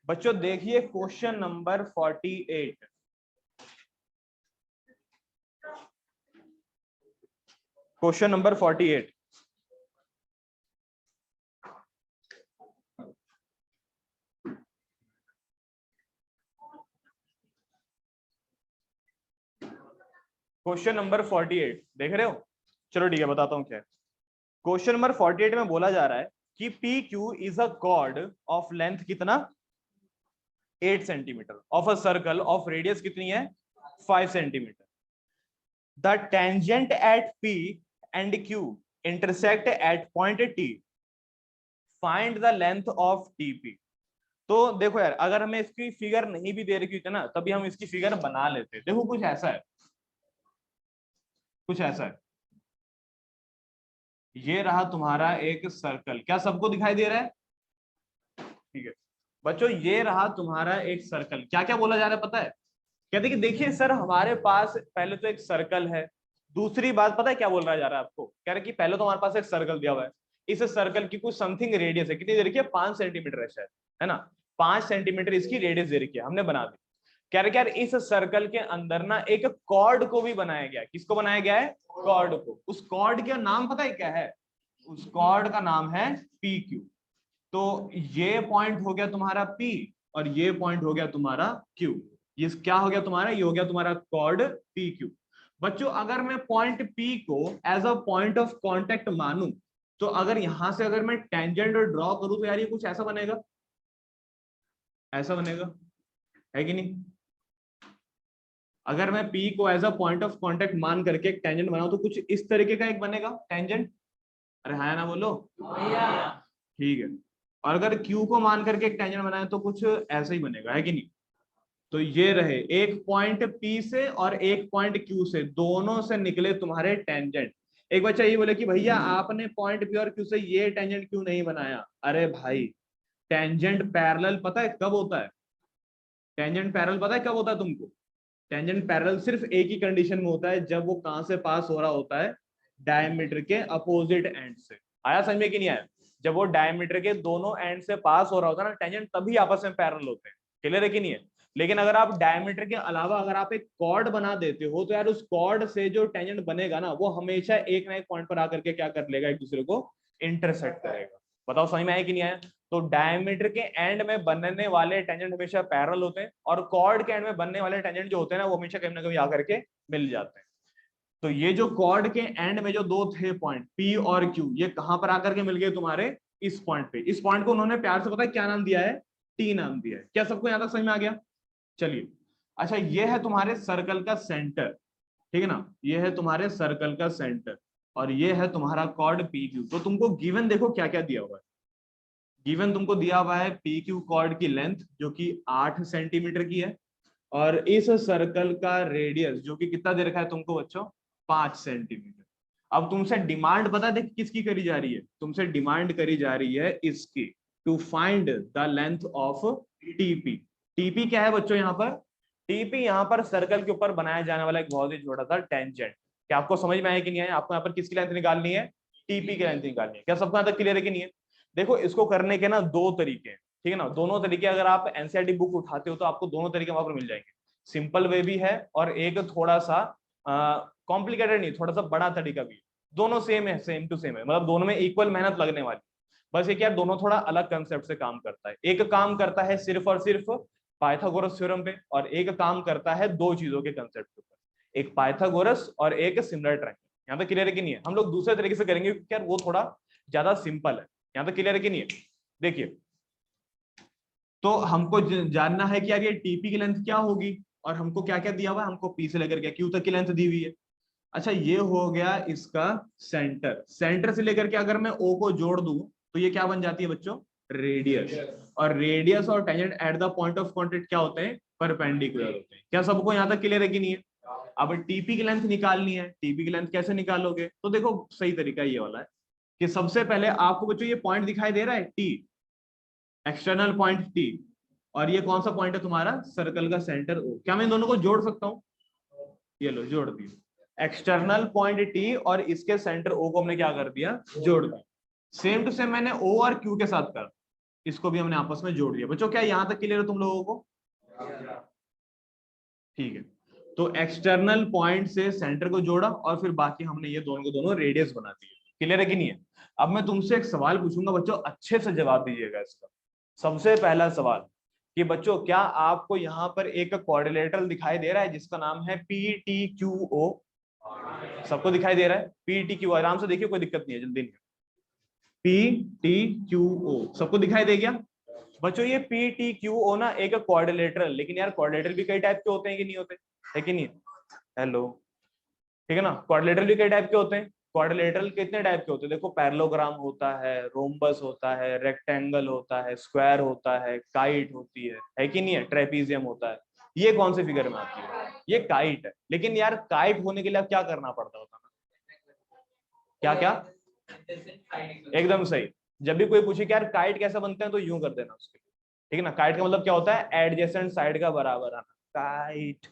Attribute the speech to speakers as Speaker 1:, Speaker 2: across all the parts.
Speaker 1: बच्चों देखिए question number 48। Question number 48। Question number 48 देख रहे हो? चलो ठीक है, बताता हूं क्या है। क्वेश्चन नंबर 48 में बोला जा रहा है कि P Q is a cord of length कितना 8 centimetre of a circle of radius कितनी है 5 centimetre. The tangent at P and Q intersect at point T, find the length of TP. तो देखो यार, अगर हमें इसकी फिगर नहीं भी दे रखी थी ना तभी हम इसकी फिगर बना लेते। देखो कुछ ऐसा है, कुछ ऐसा है। ये रहा तुम्हारा एक सर्कल, क्या सबको दिखाई दे रहा है? ठीक है बच्चों, ये रहा तुम्हारा एक सर्कल। क्या क्या बोला जा रहा है पता है? कहते कि देखिए सर हमारे पास पहले तो एक सर्कल है। दूसरी बात पता है क्या बोल रहा जा रहा है आपको? कह रहे कि पहले तो हमारे पास एक सर्कल दिया हुआ है, इस सर्कल की कुछ समथिंग रेडियस है, कितनी दे रखी है 5 सेंटीमीटर है शायद, है ना? 5 सेंटीमीटर इसकी रेडियस दे रखी है, हमने बना दी। कह रहे यार इस सर्कल के अंदर ना एक कॉर्ड को भी बनाया गया है। किसको बनाया गया है? कॉर्ड को। उस कॉर्ड का नाम पता है क्या है? उस कॉर्ड का नाम है पी क्यू। तो ये पॉइंट हो गया तुम्हारा P और ये पॉइंट हो गया तुम्हारा Q। ये क्या हो गया तुम्हारा? ये हो गया तुम्हारा कॉर्ड PQ। बच्चों अगर मैं पॉइंट P को as a point of contact मानूं तो अगर यहां से अगर मैं टेंजेंट ड्रॉ करूं तो यार ये कुछ ऐसा बनेगा, ऐसा बनेगा, है कि नहीं? अगर मैं P को as a point of contact मान करके एक टेंजेंट बनाऊं तो कुछ इस तरीके का एक बनेगा टेंजेंट। अरे हाँ ना बोलो, ठीक है। और अगर Q को मान करके एक टेंजेंट बनाए तो कुछ ऐसा ही बनेगा, है कि नहीं? तो ये रहे एक पॉइंट P से और एक पॉइंट Q से, दोनों से निकले तुम्हारे टेंजेंट। एक बच्चा ये बोले कि भैया आपने पॉइंट P और Q से ये टेंजेंट क्यों नहीं बनाया? अरे भाई टेंजेंट पैरेलल पता है कब होता है? टेंजेंट पैरेलल पता है कब होता है तुमको? टेंजेंट पैरेलल सिर्फ एक ही कंडीशन में होता है, जब वो कहां से पास हो रहा होता है? डायमीटर के अपोजिट एंड से। आया समझ में कि नहीं आया? जब वो डायमीटर के दोनों एंड से पास हो रहा होता है ना टेंजेंट, तभी आपस में पैरेलल होते हैं। क्लियर है कि नहीं है? लेकिन अगर आप डायमीटर के अलावा अगर आप एक कॉर्ड बना देते हो तो यार उस कॉर्ड से जो टेंजेंट बनेगा ना वो हमेशा एक ना एक पॉइंट पर आकर के क्या कर लेगा? एक दूसरे को इंटरसेक्ट करेगा। बताओ समझ में आया कि नहीं आया? तो डायमीटर के एंड में बनने वाले टेंजेंट हमेशा पैरेलल होते हैं और कॉर्ड के एंड में बनने वाले टेंजेंट जो होते हैं ना वो हमेशा कहीं ना कहीं आकर के मिल जाते हैं। तो ये जो कॉर्ड के एंड में जो दो थे पॉइंट P और Q, ये कहां पर आकर के मिल गए तुम्हारे? इस पॉइंट पे। इस पॉइंट को उन्होंने प्यार से पता है क्या नाम दिया है? T नाम दिया है। क्या सबको यहां तक समझ में आ गया? चलिए अच्छा, ये है तुम्हारे सर्कल का सेंटर, ठीक है ना? ये है तुम्हारे सर्कल का सेंटर और ये है तुम्हारा कॉर्ड PQ। तो तुमको गिवन देखो क्या क्या दिया हुआ है। गिवन तुमको दिया हुआ है PQ कॉर्ड की लेंथ जो कि 8 सेंटीमीटर की है और इस सर्कल का रेडियस जो कि कितना दे रखा है तुमको बच्चों? 5 सेंटीमीटर। अब तुमसे डिमांड पता है किसकी करी जा रही है? तुमसे डिमांड करी जा रही है इसकी, to find the length of TP. TP क्या है बच्चों यहाँ पर? टीपी यहाँ पर सर्कल के ऊपर बनाया जाने वाला एक बहुत ही छोटा सा टेंजेंट। क्या आपको समझ में आया कि नहीं आया? आपको यहाँ पर किसकी लेंथ निकालनी है? टीपी की लेंथ निकालनी है। क्या सबको यहाँ तक क्लियर है कि नहीं है? देखो इसको करने के ना दो तरीके हैं, ठीक है ना? दोनों तरीके अगर आप एनसीईआरटी बुक उठाते हो तो आपको दोनों तरीके वहां पर मिल जाएंगे। सिंपल वे भी है और एक थोड़ा सा कॉम्प्लिकेटेड नहीं, थोड़ा सा बड़ा तरीका भी है। दोनों सेम है, सेम टू सेम है, मतलब दोनों में इक्वल मेहनत लगने वाली। बस ये क्या, दोनों थोड़ा अलग कंसेप्ट से काम करता है। एक काम करता है सिर्फ और सिर्फ पाइथागोरस थ्योरम पे और एक काम करता है दो चीजों के कंसेप्ट के ऊपर, एक पाइथागोरस और एक सिमिलर ट्रायंगल। यहाँ तक क्लियर है कि नहीं है? हम लोग दूसरे तरीके से करेंगे क्योंकि यार वो थोड़ा ज्यादा सिंपल है। यहाँ तक क्लियर है कि नहीं है? देखिए, तो हमको जानना है कि यार ये टीपी की लेंथ क्या होगी और हमको क्या क्या दिया हुआ है? हमको पी से लेकर के क्यू तक की लेंथ दी हुई है। अच्छा ये हो गया इसका सेंटर। सेंटर से लेकर के अगर मैं ओ को जोड़ दूं तो ये क्या बन जाती है बच्चों? रेडियस। और रेडियस और tangent at the point of contact क्या होते हैं? परपेंडिकुलर होते हैं। क्या सबको यहाँ तक क्लियर है कि नहीं है? अब टीपी की लेंथ निकालनी है। टीपी की लेंथ कैसे निकालोगे? तो देखो सही तरीका ये वाला है कि सबसे पहले आपको बच्चों ये पॉइंट दिखाई दे रहा है टी, एक्सटर्नल पॉइंट टी, और ये कौन सा पॉइंट है तुम्हारा? सर्कल का सेंटर ओ। क्या मैं दोनों को जोड़ सकता हूँ? ये लो जोड़ दिया। एक्सटर्नल पॉइंट टी और इसके सेंटर ओ को हमने क्या कर दिया? जोड़ दिया। सेम टू सेम मैंने ओ और क्यू के साथ करा। इसको भी हमने आपस में जोड़ दिया। बच्चों क्या यहाँ तक क्लियर है तुम लोगों को? ठीक है, तो एक्सटर्नल पॉइंट से सेंटर को जोड़ा और फिर बाकी हमने ये दोनों को दोनों रेडियस बना दिए। क्लियर है कि नहीं है? अब मैं तुमसे एक सवाल पूछूंगा बच्चों, अच्छे से जवाब दीजिएगा इसका। सबसे पहला सवाल कि बच्चों क्या आपको यहाँ पर एक क्वाड्रिलेटरल दिखाई दे रहा है जिसका नाम है PTQO? सबको दिखाई दे रहा है PTQO? आराम से देखिए, कोई दिक्कत नहीं है, जल्दी नहीं। PTQO सबको दिखाई दे गया? बच्चों ये PTQO ना एक क्वाड्रिलेटरल, लेकिन यार क्वाड्रिलेटरल भी कई टाइप के होते हैं कि नहीं होते, है कि नहीं? हेलो, ठीक है ना? क्वाड्रिलेटरल भी कई टाइप के होते हैं। क्वाड्रिलेटरल कितने टाइप के होते हैं? देखो, पैरेललोग्राम होता है, रोम्बस होता है, रेक्टेंगल होता है, स्क्वायर होता है, काइट होती है कि नहीं है? ट्रेपीजियम होता है। ये कौन से फिगर में आती है? ये काइट है। लेकिन यार काइट होने के लिए अब क्या करना पड़ता होता है? क्या क्या? एकदम सही। जब भी कोई पूछे कि यार काइट कैसे बनते हैं तो यूं कर देना उसके लिए, ठीक है ना? काइट का मतलब क्या होता है? एडजेसेंट साइड का बराबर आना। काइट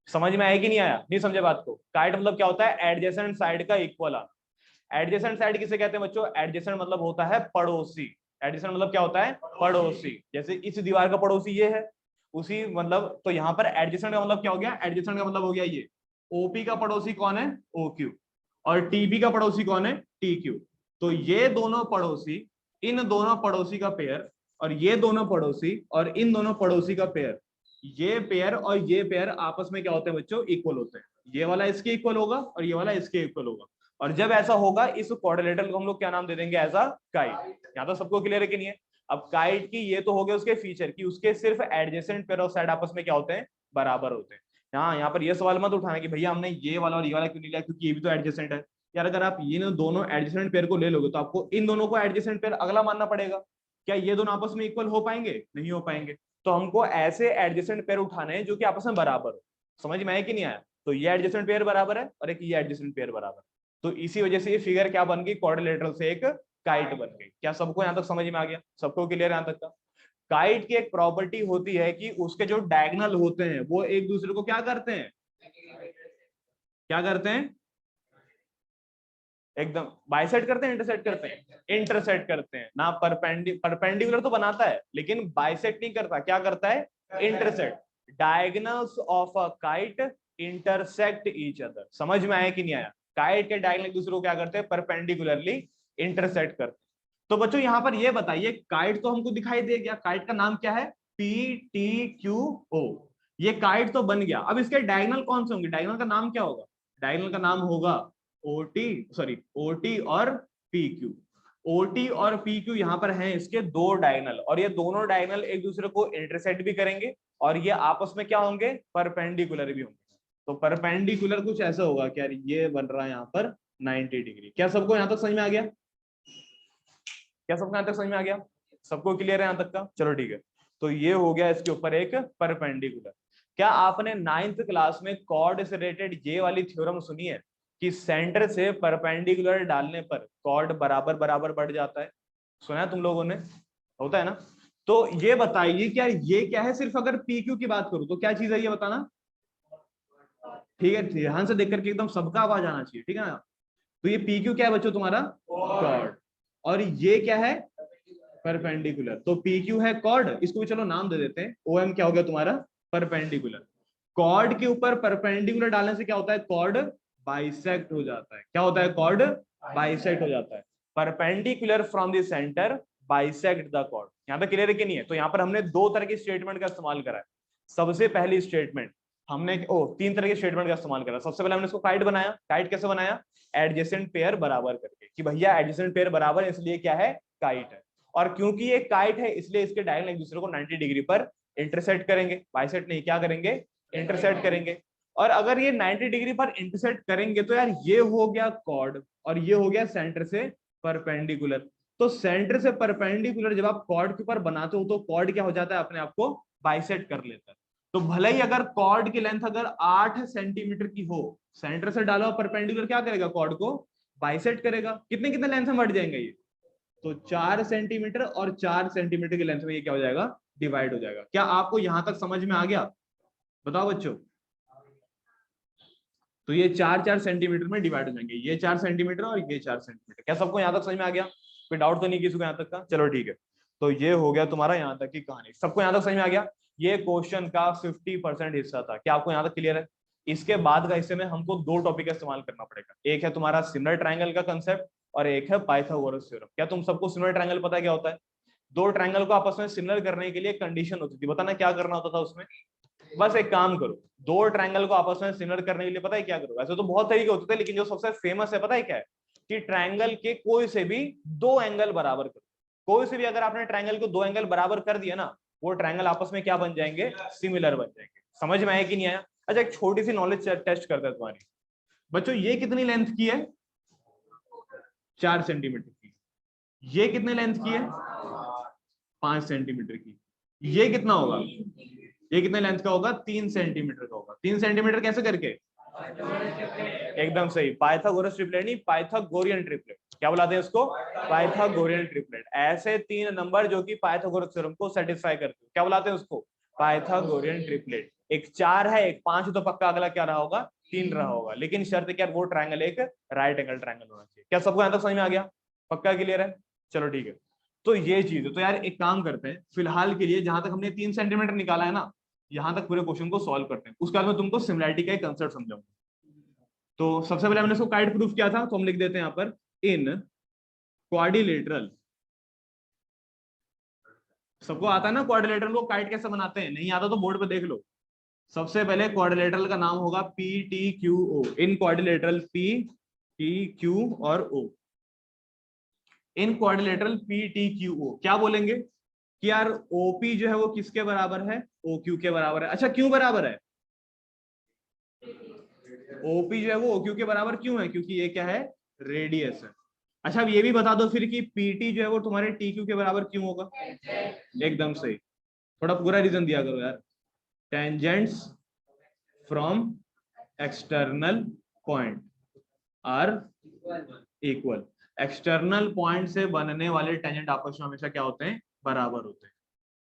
Speaker 1: समझ में आया कि नहीं आया? नहीं समझे बात को? काइट मतलब क्या होता है? एडजेसेंट साइड का इक्वल आना। एडजेसेंट साइड किसे कहते हैं बच्चों? एडजेसेंट मतलब होता है पड़ोसी। एडजेसेंट मतलब क्या होता है? पड़ोसी। जैसे इस दीवार का पड़ोसी ये है, उसी मतलब, तो यहाँ पर एडजेसेंट का मतलब क्या हो गया? एडजेसेंट का मतलब हो गया ये। ओपी का पड़ोसी कौन है? OQ। और टीबी का पड़ोसी कौन है? TQ। तो ये दोनों पड़ोसी, इन दोनों पड़ोसी का पेयर, और ये दोनों पड़ोसी और इन दोनों पड़ोसी का पेयर, ये पेयर और ये पेयर आपस में क्या होते हैं बच्चों? इक्वल होते हैं। ये वाला इसके इक्वल होगा और ये वाला इसके इक्वल होगा। और जब ऐसा होगा इस क्वाड्रिलेटरल को हम लोग क्या नाम दे देंगे? As a kite. यहाँ तो सबको क्लियर है कि नहीं है? अब काइट की ये तो हो गया उसके फीचर की, उसके सिर्फ एडजेसेंट पेयर ऑफ साइड आपस में क्या होते हैं? बराबर होते हैं। यहाँ पर ये सवाल मत उठाना कि भैया हमने ये वाला और ये वाला क्यों नहीं लिया, क्योंकि ये भी तो एडजेसेंट है। यार अगर आप ये दोनों एडजेसेंट पेयर को ले लोगे तो आपको इन दोनों को एडजेसेंट पेयर अगला मानना पड़ेगा। क्या ये दोनों आपस में इक्वल हो पाएंगे? नहीं हो पाएंगे। तो हमको ऐसे एडजेसेंट पेयर उठाने हैं जो कि आपस में बराबर हो। समझ में आया कि नहीं आया? तो ये एडजेसेंट पेयर बराबर है और एक ये एडजेसेंट पेयर बराबर। तो इसी वजह से ये फिगर क्या बन गई? क्वाड्रिलेटरल से एक काइट बन गई। क्या सबको यहां तक समझ में आ गया? सबको क्लियर यहां तक का? काइट की एक प्रॉपर्टी होती है कि उसके जो डायगोनल होते हैं वो एक दूसरे को क्या करते हैं? क्या करते हैं? एकदम बाइसेक्ट करते हैं, इंटरसेक्ट करते हैं? इंटरसेक्ट करते हैं ना। परपेंडिकुलर तो बनाता है लेकिन बाइसेक्ट नहीं करता। क्या करता है? Intersect. Diagonals of a kite intersect each other. समझ में आया कि नहीं आया? काइट के डायगोनल एक दूसरे को क्या करते हैं? परपेंडिकुलरली इंटरसेक्ट करते हैं। तो बच्चों यहां पर ये बताइए, काइट तो हमको दिखाई दे गया, काइट का नाम क्या है? PTQO। ये काइट तो बन गया। अब इसके डायगोनल कौन से होंगे? डायगोनल का नाम क्या होगा? डायगोनल का नाम होगा OT और PQ। OT और PQ यहाँ पर हैं इसके दो डायगोनल, और ये दोनों डायगोनल एक दूसरे को इंटरसेक्ट भी करेंगे और ये आपस में क्या होंगे? परपेंडिकुलर भी होंगे। तो परपेंडिकुलर कुछ ऐसा होगा कि यार ये बन रहा है यहाँ पर 90 डिग्री। क्या सबको यहाँ तक समझ में आ गया? क्या सबको यहाँ तक समझ में आ गया? सबको क्लियर है यहाँ तक का? चलो ठीक है। तो ये हो गया इसके ऊपर एक परपेंडिकुलर। क्या आपने 9th क्लास में कॉर्ड से रिलेटेड ये वाली थ्योरम सुनी है कि सेंटर से परपेंडिकुलर डालने पर कॉर्ड बराबर बराबर बढ़ जाता है? सुना है तुम लोगों ने? होता है ना? तो ये बताइए क्या ये क्या है? सिर्फ अगर PQ की बात करूं तो क्या चीज है ये बताना। ठीक है, ध्यान से देख करके एकदम सबका आवाज आना चाहिए, ठीक है ना? तो ये PQ क्या है बच्चों तुम्हारा? कॉर्ड। और ये क्या है? परपेंडिकुलर। तो PQ है कॉर्ड, इसको भी चलो नाम दे देते हैं। OM क्या हो गया तुम्हारा? परपेंडिकुलर। कॉर्ड के ऊपर परपेंडिकुलर डालने से क्या होता है? कॉर्ड बाइसेक्ट हो जाता है। क्या होता है? कॉर्ड बाइसेक्ट हो जाता है। Perpendicular from the centre bisect the chord. यहाँ पे क्लियर है कि नहीं है? तो यहाँ पर हमने दो तरह की स्टेटमेंट का इस्तेमाल करा है। सबसे पहली स्टेटमेंट हमने तीन तरह के स्टेटमेंट का इस्तेमाल करा। सबसे पहले हमने इसको काइट बनाया। काइट कैसे बनाया? एडजेसेंट पेयर बराबर करके, कि भैया एडजेसेंट पेयर बराबर है इसलिए क्या है? काइट है। और क्योंकि ये काइट है इसलिए इसके डायगोनल एक दूसरे को 90 डिग्री पर इंटरसेक्ट करेंगे। बाइसेक्ट नहीं, क्या करेंगे? इंटरसेक्ट करेंगे। और अगर ये 90 डिग्री पर इंटरसेक्ट करेंगे तो यार ये हो गया कॉर्ड और ये हो गया सेंटर से परपेंडिकुलर। तो सेंटर से परपेंडिकुलर जब आप कॉर्ड के ऊपर बनाते हो तो कॉर्ड क्या हो जाता है? अपने आप को बाइसेक्ट कर लेता है। तो भले ही अगर कॉर्ड की लेंथ अगर 8 सेंटीमीटर की हो, सेंटर से डालो परपेंडिकुलर क्या करेगा? कॉर्ड को बाइसेक्ट करेगा। कितने कितने लेंथ में बढ़ जाएंगे ये? तो 4 सेंटीमीटर और 4 सेंटीमीटर की लेंथ में ये क्या हो जाएगा? डिवाइड हो जाएगा। क्या आपको यहां तक समझ में आ गया? बताओ बच्चों। तो ये 4-4 सेंटीमीटर में डिवाइड हो जाएंगे, ये 4 सेंटीमीटर और ये 4 सेंटीमीटर। क्या सबको यहां तक समझ में आ गया? कोई डाउट तो नहीं किसी को यहां तक का? चलो ठीक है। तो ये हो गया तुम्हारा यहाँ तक की कहानी। सबको यहाँ तक समझ में आ गया? ये क्वेश्चन का 50% हिस्सा था। क्या आपको यहाँ तक क्लियर है? इसके बाद का हिस्से में हमको दो टॉपिक का इस्तेमाल करना पड़ेगा। एक है तुम्हारा सिमिलर ट्रायंगल का कंसेप्ट और एक है पाइथागोरस थ्योरम। क्या तुम सबको सिमिलर ट्रायंगल पता है क्या होता है? दो ट्रायंगल को आपस में सिमिलर करने के लिए कंडीशन होती थी, बताना क्या करना होता था उसमें? बस एक काम करो, दो ट्रायंगल को आपस में सिमिलर करने के लिए पता है क्या करो? वैसे तो बहुत तरीके होते थे, लेकिन जो सबसे फेमस है पता है क्या है? कि ट्रायंगल के कोई से भी दो एंगल बराबर करो। कोई से भी अगर आपने ट्रायंगल को दो एंगल बराबर कर दिया ना, वो ट्रायंगल आपस में क्या बन जाएंगे? सिमिलर बन जाएंगे। समझ में आया कि नहीं आया? अच्छा, एक छोटी सी नॉलेज टेस्ट करते हैं तुम्हारी। बच्चों ये कितनी लेंथ की है? 4 सेंटीमीटर की। ये कितने लेंथ की है? 5 सेंटीमीटर की। ये कितना होगा? ये कितने लेंथ का होगा? 3 सेंटीमीटर का होगा। 3 सेंटीमीटर कैसे करके? एकदम सही, पाइथागोरस ट्रिपलेट नहीं, पाइथागोरियन ट्रिपलेट। क्या बुलाते हैं इसको? Pythagorean triplet. ऐसे तीन नंबर जो कि पाइथागोरस थ्योरम को सेटिस्फाई करते हैं, क्या बुलाते हैं उसको? Pythagorean triplet. एक 4 है, एक 5 तो पक्का अगला क्या रहा होगा? 3 रहा होगा। लेकिन शर्त क्या? वो ट्रायंगल एक राइट एंगल ट्रायंगल होना चाहिए। क्या सबको यहां तक समझ में आ गया? पक्का क्लियर है? चलो ठीक है। तो ये चीज है। तो यार एक काम करते हैं, फिलहाल के लिए जहां तक हमने 3 सेंटीमीटर निकाला है ना, यहां तक पूरे क्वेश्चन को सॉल्व करते हैं। उसके बाद मैं तुमको सिमिलैरिटी का एक कंसेप्ट समझाऊंगा। तो सबसे पहले हमने इसको काइट प्रूफ किया था, तो हम लिख देते हैं यहाँ पर इन क्वाड्रिलेटरल। सबको आता है ना क्वाड्रिलेटरल को काइट कैसे बनाते हैं? नहीं आता तो बोर्ड पे देख लो। सबसे पहले क्वाड्रिलेटरल का नाम होगा P T Q O. In quadrilateral P T Q और O. In quadrilateral P T Q O क्या बोलेंगे कि यार ओपी जो है वो किसके बराबर है? ओ क्यू के बराबर है। अच्छा क्यों बराबर है? ओपी जो है वो ओ क्यू के बराबर क्यों है? क्योंकि ये क्या है? रेडियस है। अच्छा अब ये भी बता दो फिर कि पीटी जो है वो तुम्हारे टी क्यू के बराबर क्यों होगा? एकदम सही। थोड़ा पूरा रीजन दिया करो यार। Tangents from external point are equal. External point से बनने वाले टेंजेंट आपस में हमेशा क्या होते हैं? बराबर होते हैं।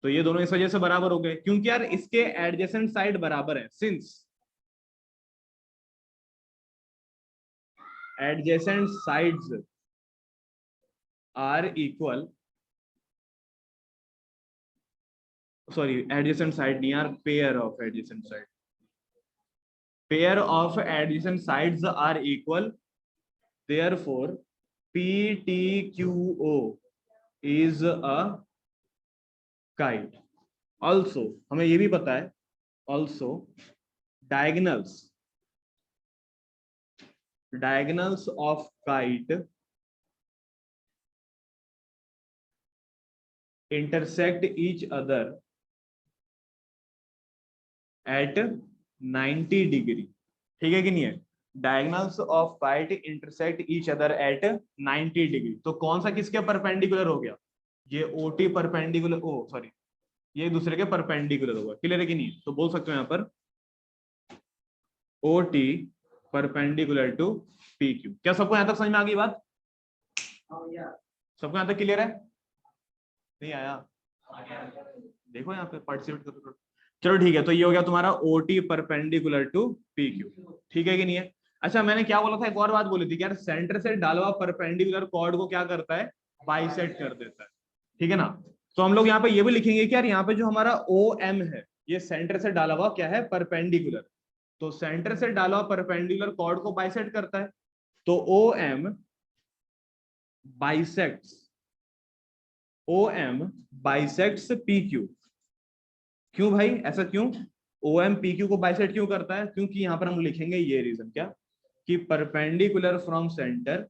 Speaker 1: तो ये दोनों इस वजह से बराबर हो गए क्योंकि यार इसके एडजेसेंट साइड बराबर है। Since adjacent sides are equal, sorry adjacent side नहीं यार, pair of adjacent side. Pair of adjacent sides are equal, therefore PTQO is a kite. Also हमें ये भी पता है, also diagonals of kite intersect each other at 90 degree. ठीक है कि नहीं है? Diagonals of kite intersect each other at 90 degree. तो कौन सा किसके परपेंडिकुलर हो गया? ये ओटी परपेंडिकुलर, ओ सॉरी, ये दूसरे के परपेंडिकुलर होगा। क्लियर है कि नहीं? तो बोल सकते हो यहाँ पर OT परपेंडिकुलर टू PQ। क्या सबको यहाँ तक समझ में आ गई बात? सबको यहाँ तक क्लियर है? नहीं आया? देखो यहाँ पे पार्टिसिपेट करो। चलो ठीक है, तो ये हो गया तुम्हारा OT परपेंडिकुलर टू PQ। ठीक है कि नहीं है? अच्छा मैंने क्या बोला था, एक और बात बोली थी कि यार सेंटर से डाला हुआ परपेंडिकुलर कॉर्ड को क्या करता है? बाइसेक्ट कर देता है। ठीक है ना? तो हम लोग यहाँ पे ये भी लिखेंगे कि यार यहाँ पे जो हमारा OM है, ये सेंटर से डाला हुआ क्या है? परपेंडिकुलर। तो सेंटर से डाला हुआ परपेंडिकुलर कॉर्ड को बाइसेक्ट करता है। तो OM बाइसेक्ट्स PQ। क्यों भाई ऐसा क्यों? OM PQ को बाइसेक्ट क्यों करता है? क्योंकि यहां पर हम लिखेंगे ये रीजन क्या, कि परपेंडिकुलर फ्रॉम सेंटर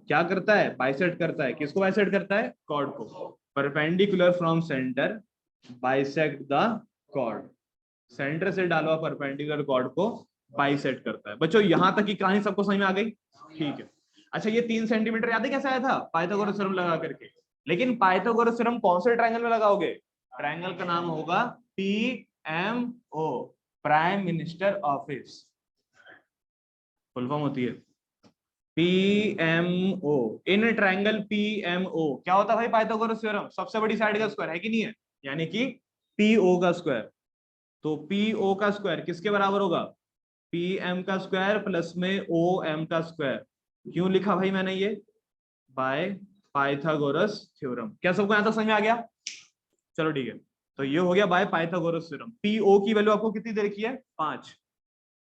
Speaker 1: क्या करता है? बाइसेक्ट करता है। किसको बाइसेक्ट करता है? कॉर्ड को। Perpendicular from centre bisect the chord. Centre से डाला हुआ परपेंडिकुलर कॉर्ड को बाइसेक्ट करता है। बच्चों यहां तक की कहानी सबको समझ में आ गई? ठीक है। अच्छा ये 3 सेंटीमीटर याद है कैसे आया था? पाइथागोरस थ्योरम लगा करके। लेकिन पाइथागोरस थ्योरम कौन से ट्रायंगल में लगाओगे? ट्रायंगल का नाम होगा PMO, prime minister office. Full form होती है PMO। इन ट्रायंगल PMO क्या होता है भाई? पाइथागोरस थ्योरम सबसे बड़ी साइड का स्क्वायर है कि नहीं है? यानी कि PO का स्क्वायर। तो PO का स्क्वायर किसके बराबर होगा? PM का स्क्वायर प्लस में OM का स्क्वायर। क्यों लिखा भाई मैंने ये? Bye Pythagoras theorem. क्या सबको यहां तक समझ में आ गया? चलो ठीक है, तो ये हो गया by Pythagoras theorem. P O की वैल्यू आपको कितनी दे रखी है? 5,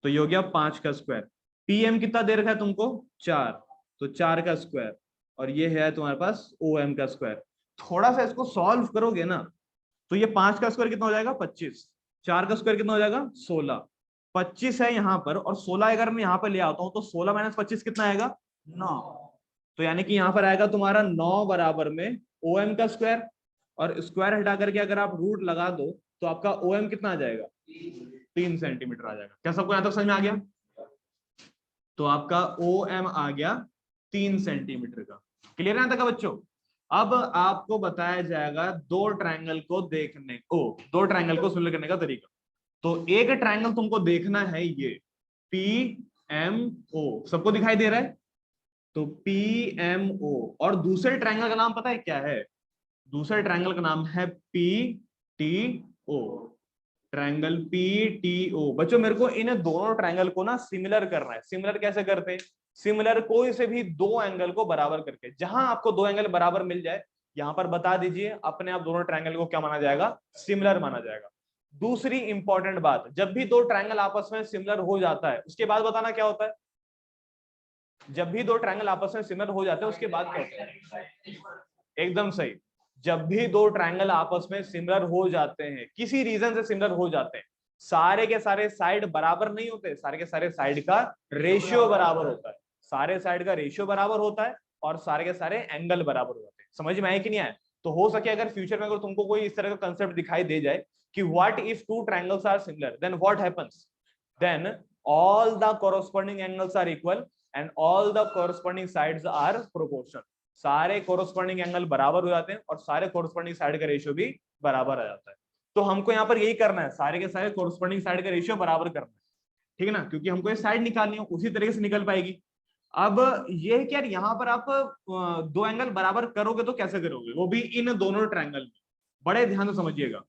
Speaker 1: तो ये हो गया 5 का स्क्वायर। पी एम कितना दे रखा है तुमको? 4, तो 4 का स्क्वायर। और ये है तुम्हारे पास ओ एम का स्क्वायर। थोड़ा सा इसको सॉल्व करोगे ना, तो ये 5 का स्क्वायर कितना हो जाएगा? 25। 4 का स्क्वायर कितना हो जाएगा? 16। 25 है यहाँ पर, और 16 अगर मैं यहाँ पर ले आता हूँ तो 16 माइनस 25 कितना आएगा? 9। तो यानी कि यहाँ पर आएगा तुम्हारा 9 बराबर में ओ एम का स्क्वायर, और स्क्वायर हटा करके अगर आप रूट लगा दो तो आपका ओ एम कितना आ जाएगा? 3 सेंटीमीटर आ जाएगा। क्या सबको यहाँ तक समझ में आ गया? तो आपका ओ एम आ गया 3 सेंटीमीटर का। क्लियर है यहाँ तक बच्चों? अब आपको बताया जाएगा दो ट्रायंगल को दो ट्रायंगल को सिमिलर करने का तरीका। तो एक ट्रायंगल तुमको देखना है, ये पी एम ओ, सबको दिखाई दे रहा है? तो पी एम ओ, और दूसरे ट्रायंगल का नाम पता है क्या है? दूसरे ट्रायंगल का नाम है P T O. Triangle P T O. बच्चों मेरे को इन दोनों ट्रायंगल को ना सिमिलर करना है। सिमिलर कैसे करते हैं? सिमिलर कोई से भी दो एंगल को बराबर करके, जहां आपको दो एंगल बराबर मिल जाए यहां पर बता दीजिए, अपने आप दोनों ट्रायंगल को क्या माना जाएगा? सिमिलर माना जाएगा। दूसरी इंपॉर्टेंट बात, जब भी दो ट्रायंगल आपस में सिमिलर हो जाता है उसके बाद बताना क्या होता है? जब भी दो ट्रायंगल आपस में सिमिलर हो जाते हैं उसके बाद क्या होता है? एकदम सही। जब भी दो ट्रायंगल आपस में सिमिलर हो जाते हैं, किसी रीजन से सिमिलर हो जाते हैं, सारे के सारे साइड बराबर नहीं होते, सारे के सारे साइड का रेशियो बराबर होता है। सारे साइड का रेशियो बराबर होता है और सारे के सारे एंगल बराबर होते हैं। समझ में आए कि नहीं आए? तो हो सके अगर फ्यूचर में अगर तुमको कोई इस तरह का कंसेप्ट दिखाई दे जाए कि what if two triangles are similar, then what happens? Then all the corresponding angles are equal and all the corresponding sides are proportional. सारे कोरोस्पोंडिंग एंगल बराबर हो जाते हैं और सारे कोरोस्पोंडिंग साइड का रेशियो भी बराबर आ जाता है। तो हमको यहाँ पर यही करना है, सारे के सारे कोरोस्पोंडिंग साइड का रेशियो बराबर करना है, ठीक है ना? क्योंकि हमको ये साइड निकालनी है, उसी तरीके से निकल पाएगी। अब ये है कि यार यहाँ पर आप दो एंगल बराबर करोगे तो कैसे करोगे, वो भी इन दोनों ट्रायंगल में। बड़े ध्यान से समझिएगा।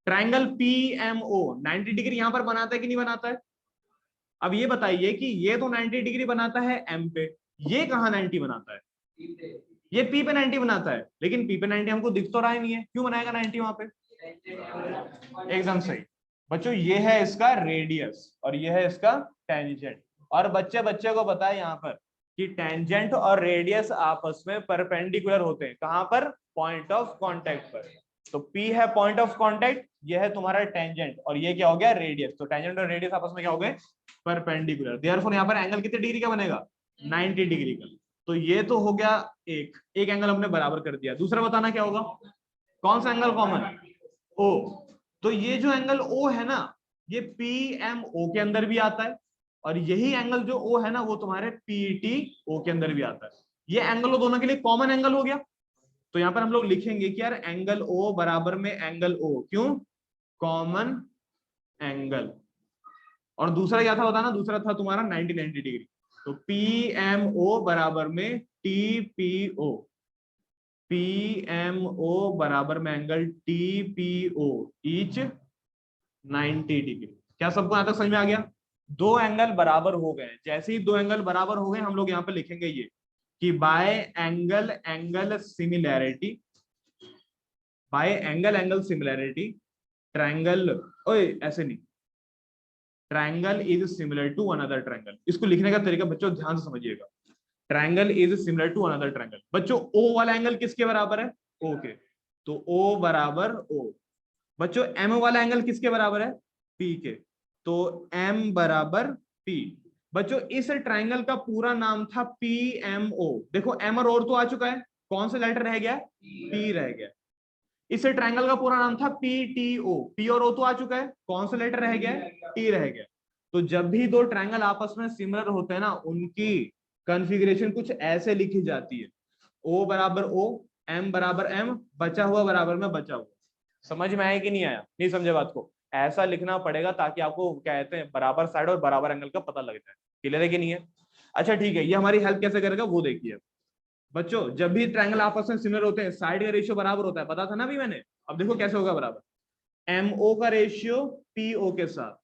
Speaker 1: Triangle P M O 90 degree यहाँ पर बनाता है कि नहीं बनाता है? अब ये बताइए कि ये तो 90 डिग्री बनाता है एम पे, ये कहाँ 90 बनाता है? ये पी पे 90 बनाता है, लेकिन पी पे 90 हमको दिख तो रहा ही नहीं है, क्यों बनाएगा 90 वहां पे? एकदम सही बच्चों, ये है इसका रेडियस और ये है इसका टेंजेंट। और बच्चे बच्चे को बताए यहाँ पर कि टेंजेंट और रेडियस आपस में परपेंडिकुलर होते हैं। कहां पर? पॉइंट ऑफ कांटेक्ट पर। तो P है पॉइंट ऑफ कांटेक्ट, ये है तुम्हारा टेंजेंट, और ये क्या हो गया? रेडियस। तो टेंजेंट और रेडियस आपस में क्या हो गए? परपेंडिकुलर। देयरफॉर यहाँ पर एंगल कितने डिग्री का बनेगा? 90 डिग्री का। तो ये तो हो गया एक एंगल हमने बराबर कर दिया। दूसरा बताना क्या होगा? कौन सा एंगल कॉमन? ओ। तो ये जो एंगल ओ है ना, ये पी एम ओ के अंदर भी आता है, और यही एंगल जो ओ है ना वो तुम्हारे पी टी ओ के अंदर भी आता है। ये एंगल दोनों के लिए कॉमन एंगल हो गया। तो यहां पर हम लोग लिखेंगे कि यार एंगल ओ बराबर में एंगल ओ, क्यों? Common angle. और दूसरा क्या था बताना? दूसरा था तुम्हारा 90 डिग्री। तो पी एम ओ बराबर में T P O, P M O बराबर में angle T P O each 90 degree. क्या सबको यहां तक समझ में आ गया? दो एंगल बराबर हो गए। जैसे ही दो एंगल बराबर हो गए हम लोग यहाँ पे लिखेंगे ये कि by angle angle similarity, by angle angle similarity triangle, ओए ऐसे नहीं, triangle is similar to another triangle. इसको लिखने का तरीका बच्चों ध्यान से समझिएगा। Triangle is similar to another triangle. बच्चों ओ वाला एंगल किसके बराबर है? ओ के। तो ओ बराबर ओ। बच्चों एम वाला एंगल किसके बराबर है? पी के। तो एम बराबर पी। बच्चों इस ट्रायंगल का पूरा नाम था पी एम ओ। देखो एम और तो आ चुका है, कौन सा लेटर रह गया? पी रह गया। इस ट्रायंगल का पूरा नाम था पी टी ओ। पी और ओ तो आ चुका है, कौन सा लेटर रह गया? टी रह गया। तो जब भी दो ट्रायंगल आपस में सिमिलर होते हैं ना, उनकी कॉन्फ़िगरेशन कुछ ऐसे लिखी जाती है, ओ बराबर ओ, एम बराबर एम, बचा हुआ बराबर में बचा हुआ। समझ में आया कि नहीं आया? नहीं समझे बात को? ऐसा लिखना पड़ेगा ताकि आपको कहते हैं बराबर साइड और बराबर एंगल का पता लग जाए। क्लियर है कि नहीं है? अच्छा ठीक है, ये हमारी हेल्प कैसे करेगा वो देखिए। बच्चों जब भी ट्रायंगल आपस में सिमिलर होते हैं साइड का रेशियो बराबर होता है, पता था ना अभी मैंने। अब देखो कैसे होगा बराबर। एमओ का रेशियो पीओ के साथ,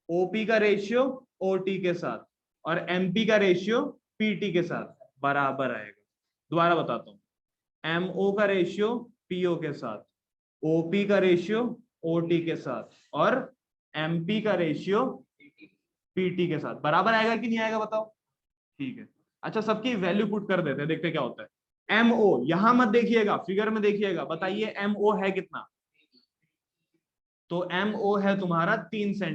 Speaker 1: ओपी का रेशियो ओटी के साथ, और एमपी का रेशियो पीटी के साथ। बराबर आएगा। दोबारा बताता हूँ, MO का रेशियो PO के साथ, OP का रेशियो OT के साथ, और MP का रेशियो PT के साथ बराबर आएगा कि नहीं आएगा बताओ। ठीक है, अच्छा सबकी वैल्यू पुट कर देते हैं, देखते क्या होता है। MO यहां मत देखिएगा, फिगर में देखिएगा, बताइए MO है कितना। तो MO है तुम्हारा 3 सेंटीमीटर।